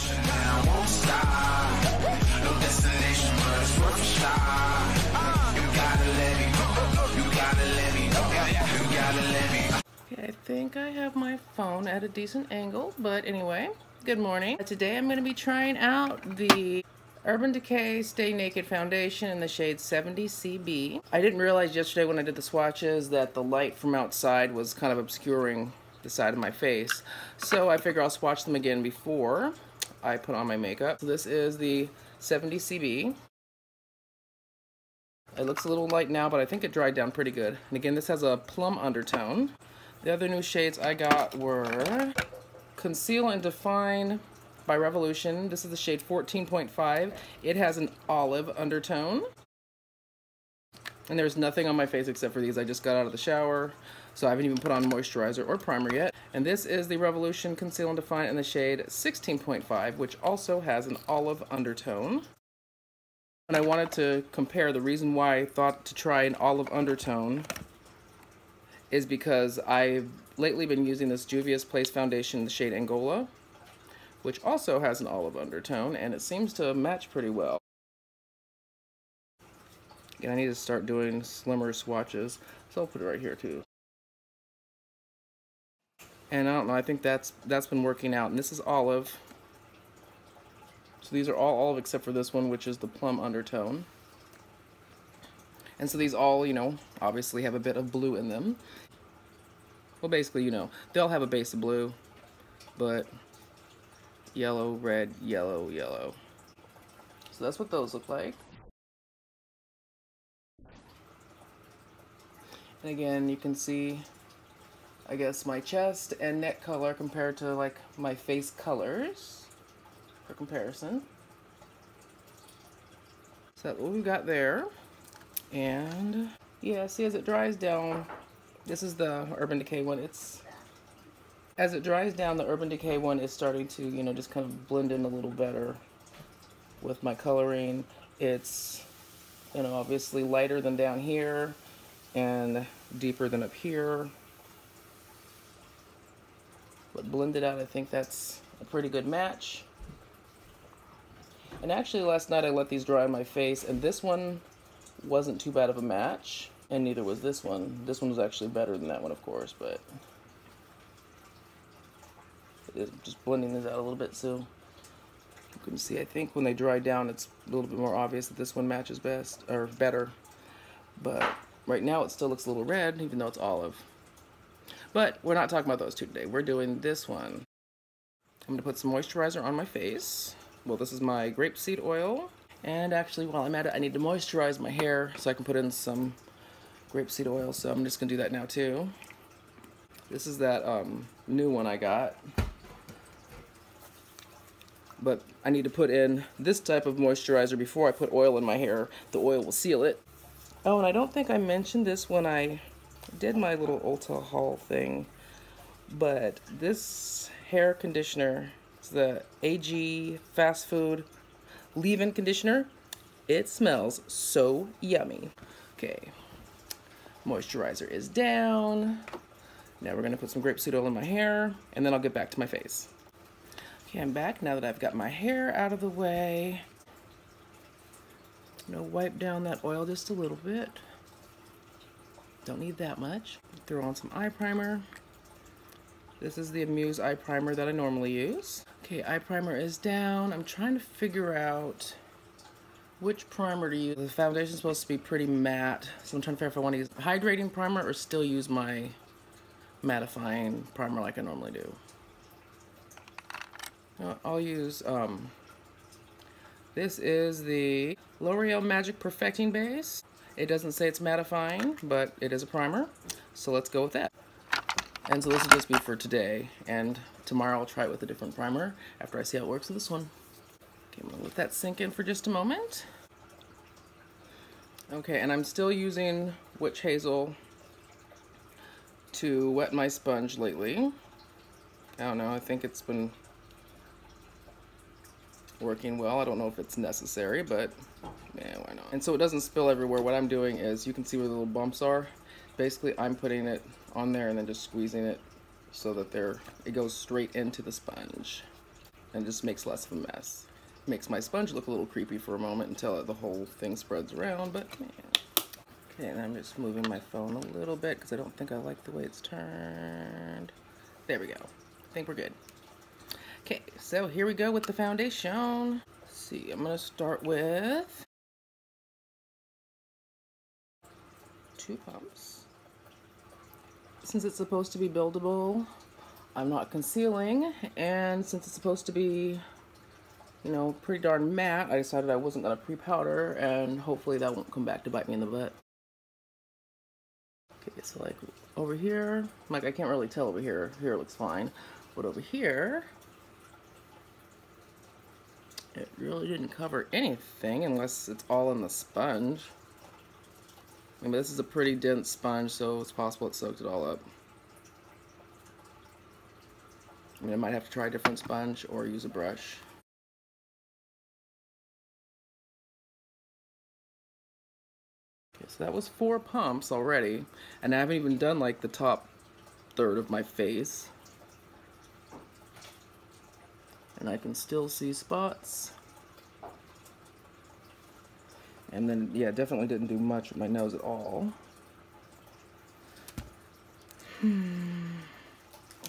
Okay, I think I have my phone at a decent angle, but anyway, good morning. Today I'm going to be trying out the Urban Decay Stay Naked Foundation in the shade 70CB. I didn't realize yesterday when I did the swatches that the light from outside was kind of obscuring the side of my face, so I figure I'll swatch them again before I put on my makeup. So this is the 70CB. It looks a little light now, but I think it dried down pretty good. And again, this has a plum undertone. The other new shades I got were Conceal and Define by Revolution. This is the shade 14.5. It has an olive undertone. And there's nothing on my face except for these. I just got out of the shower, so I haven't even put on moisturizer or primer yet. And this is the Revolution Conceal and Define in the shade 16.5, which also has an olive undertone. And I wanted to compare. The reason why I thought to try an olive undertone is because I've lately been using this Juvia's Place foundation in the shade Angola, which also has an olive undertone, and it seems to match pretty well. Again, I need to start doing slimmer swatches, so I'll put it right here too. And I don't know, I think that's been working out. And this is olive. So these are all olive except for this one, which is the plum undertone. And so these all, you know, obviously have a bit of blue in them. Well, basically, you know, they'll have a base of blue, but yellow, red, yellow, yellow. So that's what those look like. And again, you can see, I guess, my chest and neck color compared to like my face colors for comparison. So that's what we've got there. And yeah, see, as it dries down, this is the Urban Decay one. As it dries down, the Urban Decay one is starting to, you know, just kind of blend in a little better with my coloring. It's, you know, obviously lighter than down here and deeper than up here. But blended out, I think that's a pretty good match. And actually last night I let these dry on my face, and this one wasn't too bad of a match, and neither was this one. This one was actually better than that one, of course, but just blending this out a little bit so you can see. I think when they dry down, it's a little bit more obvious that this one matches best, or better. But right now it still looks a little red, even though it's olive. But we're not talking about those two today. We're doing this one. I'm gonna put some moisturizer on my face. Well, this is my grapeseed oil. And actually, while I'm at it, I need to moisturize my hair so I can put in some grapeseed oil. So I'm just gonna do that now too. This is that new one I got. But I need to put in this type of moisturizer before I put oil in my hair. The oil will seal it. Oh, and I don't think I mentioned this when I did my little Ulta haul thing, but this hair conditioner, it's the AG Fast Food leave-in conditioner. It smells so yummy. Okay, moisturizer is down. Now we're gonna put some grapeseed oil in my hair, and then I'll get back to my face. Okay, I'm back now that I've got my hair out of the way. I'm gonna wipe down that oil just a little bit. Don't need that much. Throw on some eye primer. This is the Amuse eye primer that I normally use. Okay, eye primer is down. I'm trying to figure out which primer to use. The foundation is supposed to be pretty matte, so I'm trying to figure out if I want to use a hydrating primer or still use my mattifying primer like I normally do. I'll use, this is the L'Oreal Magic Perfecting Base. It doesn't say it's mattifying, but it is a primer, so let's go with that. And so this will just be for today, and tomorrow I'll try it with a different primer after I see how it works with this one. Okay, I'm gonna let that sink in for just a moment. Okay, and I'm still using Witch Hazel to wet my sponge lately. I don't know, I think it's been working well. I don't know if it's necessary, but yeah, why not? And so it doesn't spill everywhere, what I'm doing is, you can see where the little bumps are. Basically, I'm putting it on there and then just squeezing it so that it goes straight into the sponge. and just makes less of a mess. Makes my sponge look a little creepy for a moment until the whole thing spreads around, but man. Okay, and I'm just moving my phone a little bit because I don't think I like the way it's turned. There we go. I think we're good. Okay, so here we go with the foundation. Let's see, I'm gonna start with 2 pumps. Since it's supposed to be buildable, I'm not concealing, and since it's supposed to be, you know, pretty darn matte, I decided I wasn't gonna pre-powder, and hopefully that won't come back to bite me in the butt. Okay, so like over here, like I can't really tell over here. Here it looks fine, but over here, it really didn't cover anything unless it's all in the sponge. I mean, this is a pretty dense sponge, so it's possible it soaked it all up. I mean, I might have to try a different sponge or use a brush. Okay, so that was 4 pumps already, and I haven't even done like the top third of my face. And I can still see spots. And then, yeah, definitely didn't do much with my nose at all. Okay,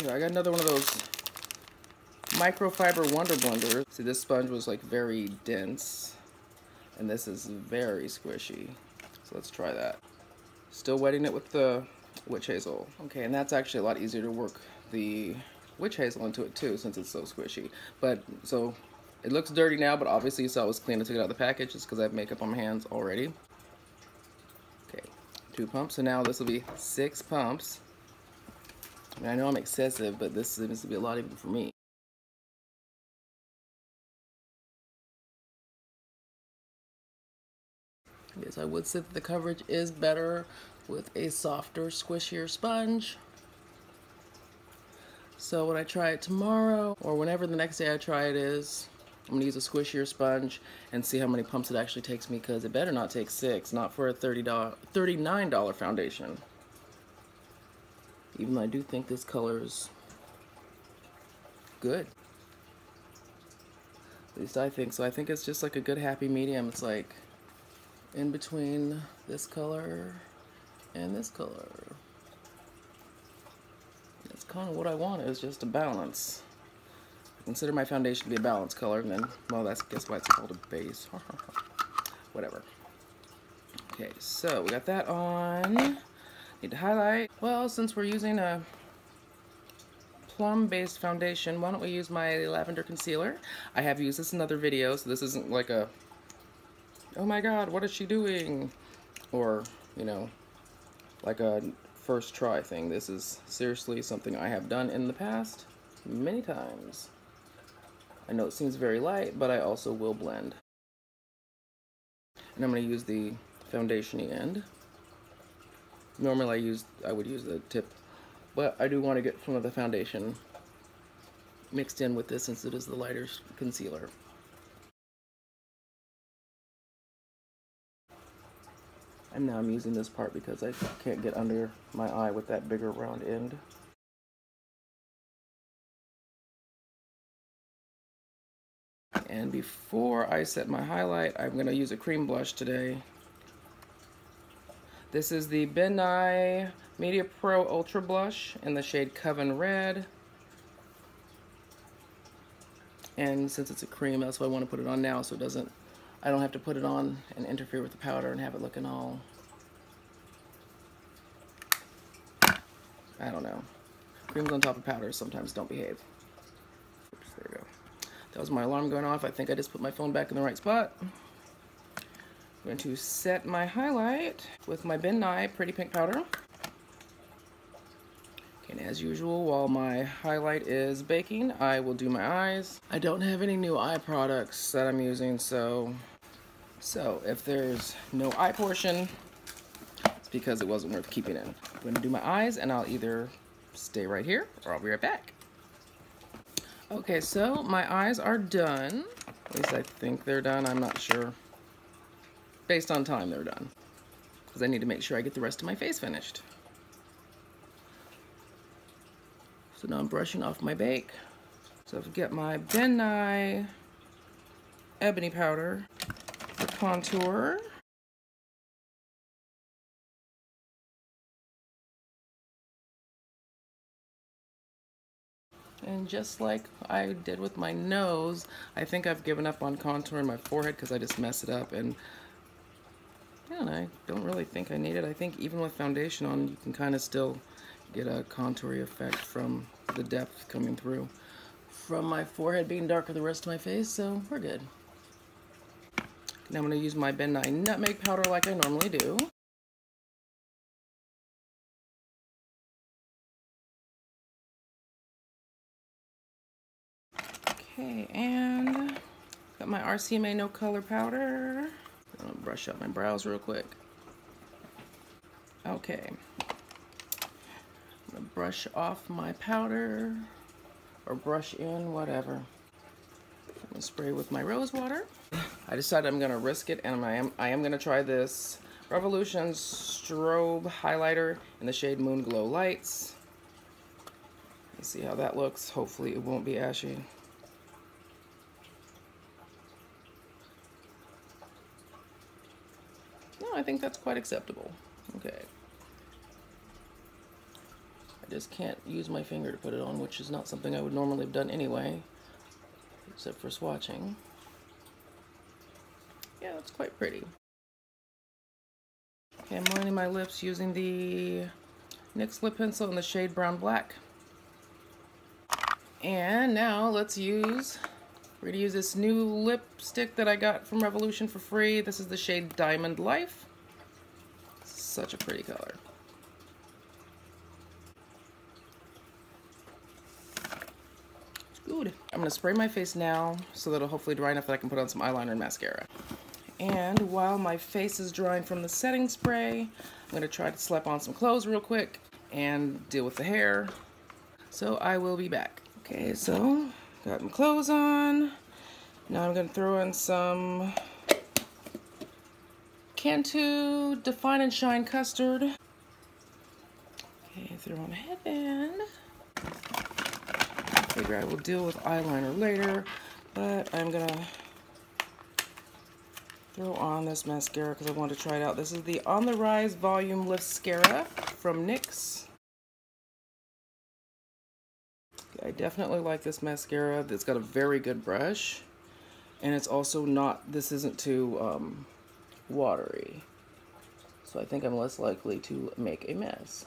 I got another one of those microfiber Wonder Blenders. See, this sponge was like very dense, and this is very squishy. So let's try that. Still wetting it with the witch hazel. Okay, and that's actually a lot easier to work the witch hazel into it too, since it's so squishy. But, so, it looks dirty now, but obviously you saw it was clean. I took it out of the package just because I have makeup on my hands already. Okay, 2 pumps, so now this will be 6 pumps. I mean, I know I'm excessive, but this seems to be a lot even for me. Yes, I would say that the coverage is better with a softer, squishier sponge. So when I try it tomorrow, or whenever the next day I try it is, I'm going to use a squishier sponge and see how many pumps it actually takes me, because it better not take 6, not for a $39 foundation. Even though I do think this color is good. At least I think so. I think it's just like a good happy medium. It's like in between this color and this color. That's kind of what I want, is just a balance. I consider my foundation to be a balance color, and then, well, that's, guess why it's called a base. Whatever. Okay, so we got that on. Need to highlight. Well, since we're using a plum-based foundation, why don't we use my lavender concealer? I have used this in other videos, so this isn't like a, oh my god, what is she doing? Or, you know, like a first try thing. This is seriously something I have done in the past many times. I know it seems very light, but I also will blend. And I'm going to use the foundation-y end. Normally I would use the tip, but I do want to get some of the foundation mixed in with this since it is the lighter concealer. And now I'm using this part because I can't get under my eye with that bigger round end. And before I set my highlight, I'm going to use a cream blush today. This is the Decay Media Pro Ultra Blush in the shade Coven Red. And since it's a cream, that's why I want to put it on now, so I don't have to put it on and interfere with the powder and have it looking all, I don't know. Creams on top of powder sometimes don't behave. Oops, there we go. That was my alarm going off. I think I just put my phone back in the right spot. I'm going to set my highlight with my Decay Pretty Pink powder. And as usual, while my highlight is baking, I will do my eyes. I don't have any new eye products that I'm using, so if there's no eye portion, it's because it wasn't worth keeping in. I'm going to do my eyes, and I'll either stay right here, or I'll be right back. Okay, so my eyes are done. At least I think they're done. I'm not sure. Based on time, they're done. Because I need to make sure I get the rest of my face finished. So now I'm brushing off my bake. So I've got my Ben Nye Ebony powder for contour. And just like I did with my nose, I think I've given up on contouring my forehead because I just mess it up. And yeah, I don't really think I need it. I think even with foundation on, you can kind of still get a contouring effect from the depth coming through from my forehead being darker than the rest of my face, so we're good. Now I'm going to use my Ben Nye Nutmeg powder like I normally do. Okay, and got my RCMA No Color powder. I'm going to brush up my brows real quick. Okay. I'm going to brush off my powder, or brush in, whatever. I'm going to spray with my rose water. I decided I'm going to risk it, and I am going to try this Revolution Strobe Highlighter in the shade Moon Glow Lights. Let's see how that looks. Hopefully it won't be ashy. No, I think that's quite acceptable. Okay. I just can't use my finger to put it on, which is not something I would normally have done anyway, except for swatching. Yeah, that's quite pretty. Okay, I'm lining my lips using the NYX lip pencil in the shade Brown Black. And now we're going to use this new lipstick that I got from Revolution for free. This is the shade Diamond Life. Such a pretty color. It's good. I'm going to spray my face now so that it'll hopefully dry enough that I can put on some eyeliner and mascara. And while my face is drying from the setting spray, I'm going to try to slap on some clothes real quick and deal with the hair. So I will be back. Okay, so got my clothes on. Now I'm going to throw in some Cantu Define and Shine Custard. Okay, throw on a headband. I figure I will deal with eyeliner later, but I'm going to throw on this mascara because I want to try it out. This is the On the Rise Volume Mascara from NYX. I definitely like this mascara. It's got a very good brush, and it's also not, this isn't too watery, so I think I'm less likely to make a mess.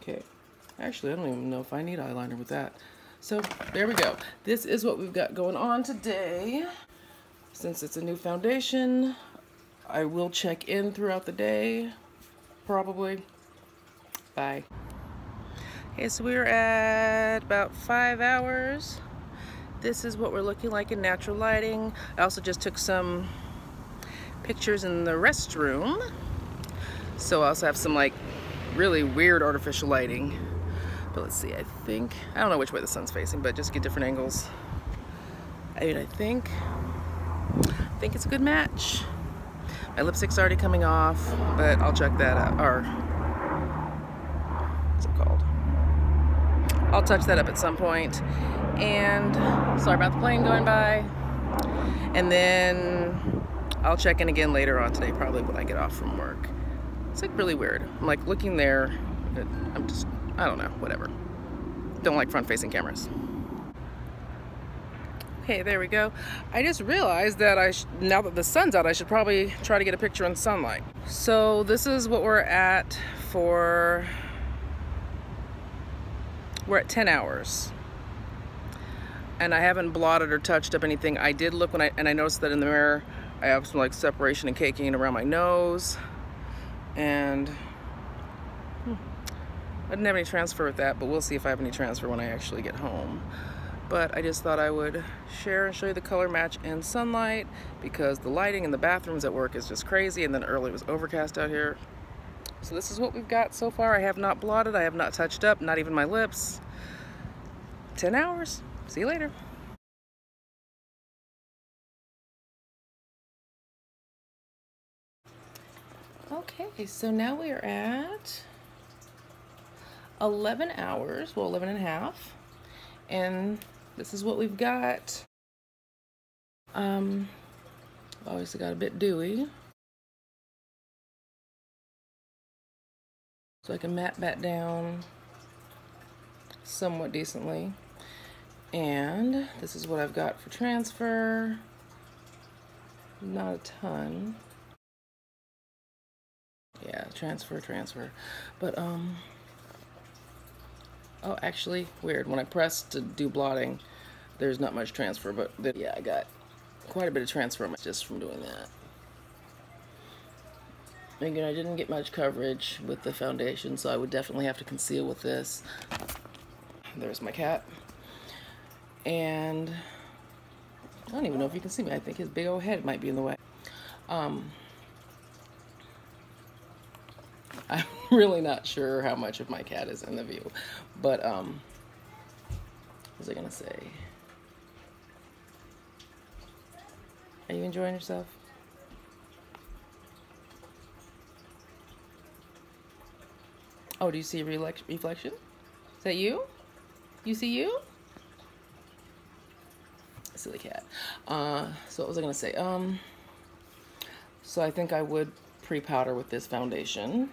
Okay, actually I don't even know if I need eyeliner with that. So there we go. This is what we've got going on today. Since it's a new foundation, I will check in throughout the day, probably. Bye. Okay, so we're at about 5 hours. This is what we're looking like in natural lighting. I also just took some pictures in the restroom. So I also have some like really weird artificial lighting. But let's see, I don't know which way the sun's facing, but just get different angles. I mean, I think it's a good match. My lipstick's already coming off, but I'll check that out. Or, what's it called? I'll touch that up at some point. And sorry about the plane going by. And then I'll check in again later on today, probably when I get off from work. It's like really weird. I'm like looking there, I don't know, whatever. Don't like front-facing cameras. Okay, there we go. I just realized that now that the sun's out, I should probably try to get a picture in sunlight. So this is what we're at 10 hours. And I haven't blotted or touched up anything. I did look and I noticed that in the mirror, I have some like separation and caking around my nose. And I didn't have any transfer with that, but we'll see if I have any transfer when I actually get home. But I just thought I would share and show you the color match in sunlight because the lighting in the bathrooms at work is just crazy, and then early it was overcast out here. So this is what we've got so far. I have not blotted, I have not touched up, not even my lips. 10 hours. See you later. Okay, so now we are at 11 hours, well 11 and a half, and this is what we've got. Obviously got a bit dewy, so I can matte that down somewhat decently. And this is what I've got for transfer. Not a ton. Yeah, transfer. But oh, actually weird, when I press to do blotting there's not much transfer, but yeah, I got quite a bit of transfer just from doing that. Again, I didn't get much coverage with the foundation, so I would definitely have to conceal with this. There's my cat. And I don't even know if you can see me. I think his big old head might be in the way. I'm really not sure how much of my cat is in the view, but what was I gonna say? Are you enjoying yourself? Oh, do you see a reflection? Is that you? You see you? Silly cat. So what was I gonna say? So I think I would pre-powder with this foundation.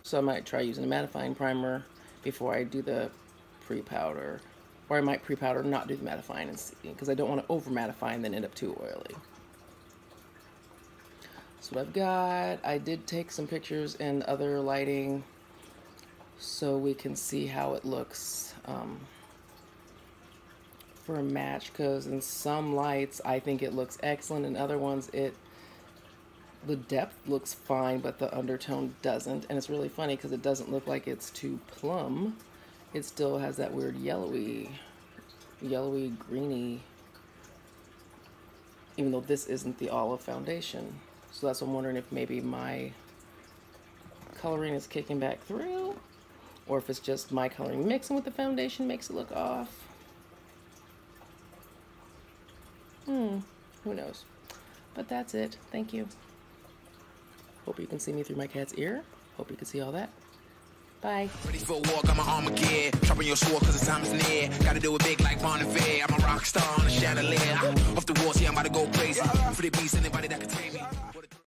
So I might try using a mattifying primer before I do the pre-powder. Or I might pre-powder and not do the mattifying, and see, because I don't want to over mattify and then end up too oily. So what I've got, I did take some pictures in other lighting so we can see how it looks for a match, because in some lights I think it looks excellent, in other ones the depth looks fine but the undertone doesn't, and it's really funny because it doesn't look like it's too plum. It still has that weird yellowy greeny, even though this isn't the olive foundation. So that's what I'm wondering, if maybe my coloring is kicking back through, or if it's just my coloring mixing with the foundation makes it look off. Who knows? But that's it. Thank you. Hope you can see me through my cat's ear. Hope you can see all that. Bye. Ready for a war, got my armor gear. Sharpen your sword cause the time is near. Gotta do it big like Bon Iver. I'm a rock star on a chandelier. Off the wall, see I'm about to go crazy. For the beast, anybody that can tame me.